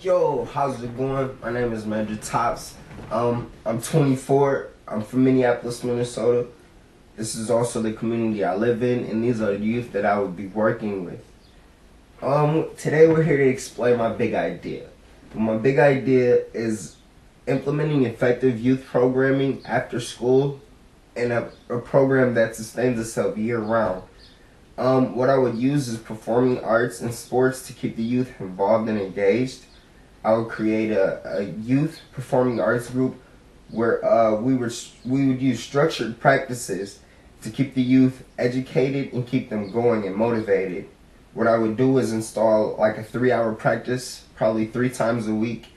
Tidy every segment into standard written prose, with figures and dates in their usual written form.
Yo, how's it going? My name is Major Tops. I'm 24. I'm from Minneapolis, Minnesota. This is also the community I live in, and these are the youth that I would be working with. Today we're here to explain my big idea. My big idea is implementing effective youth programming after school and a program that sustains itself year round. What I would use is performing arts and sports to keep the youth involved and engaged. I would create a youth performing arts group where we would use structured practices to keep the youth educated and keep them going and motivated. What I would do is install like a 3-hour practice, probably 3 times a week,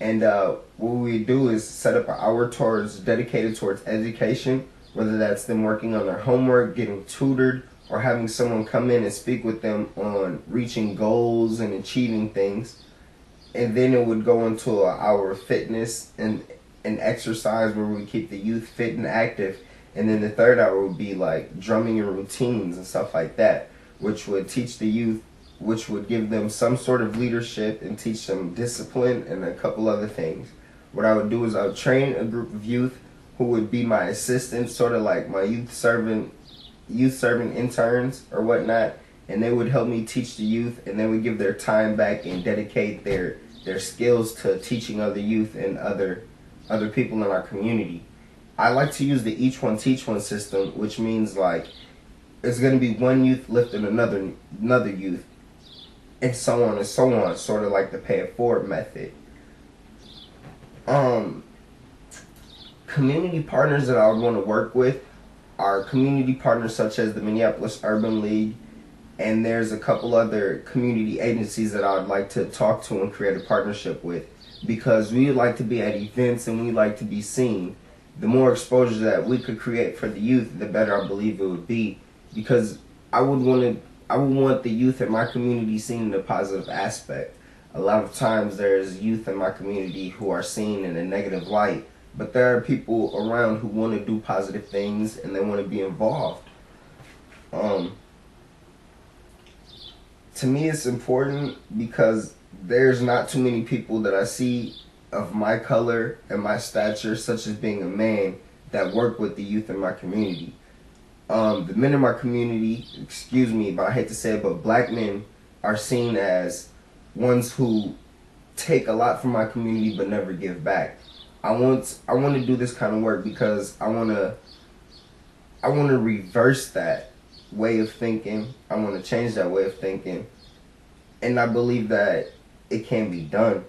and what we do is set up an hour dedicated towards education, whether that's them working on their homework, getting tutored, or having someone come in and speak with them on reaching goals and achieving things. And then it would go into an hour of fitness and exercise where we keep the youth fit and active. And then the third hour would be like drumming and routines and stuff like that, which would teach the youth, which would give them some sort of leadership and teach them discipline and a couple other things. What I would do is I would train a group of youth who would be my assistants, sort of like my youth serving interns or whatnot, and they would help me teach the youth, and they would give their time back and dedicate their skills to teaching other youth and other people in our community. I like to use the each one teach one system, which means like it's going to be one youth lifting another youth, and so on and so on, sort of like the pay it forward method. Community partners that I would want to work with are community partners such as the Minneapolis Urban League, and there's a couple other community agencies that I would like to talk to and create a partnership with, because we like to be at events and we like to be seen. The more exposure that we could create for the youth, the better I believe it would be, because I would want the youth in my community seen in a positive aspect. A lot of times there's youth in my community who are seen in a negative light, but there are people around who want to do positive things and they want to be involved. To me, it's important because there's not too many people that I see of my color and my stature, such as being a man, that work with the youth in my community. The men in my community, excuse me, but I hate to say it, but black men are seen as ones who take a lot from my community but never give back. I want to do this kind of work because I want to reverse that way of thinking. I want to change that way of thinking, and I believe that it can be done.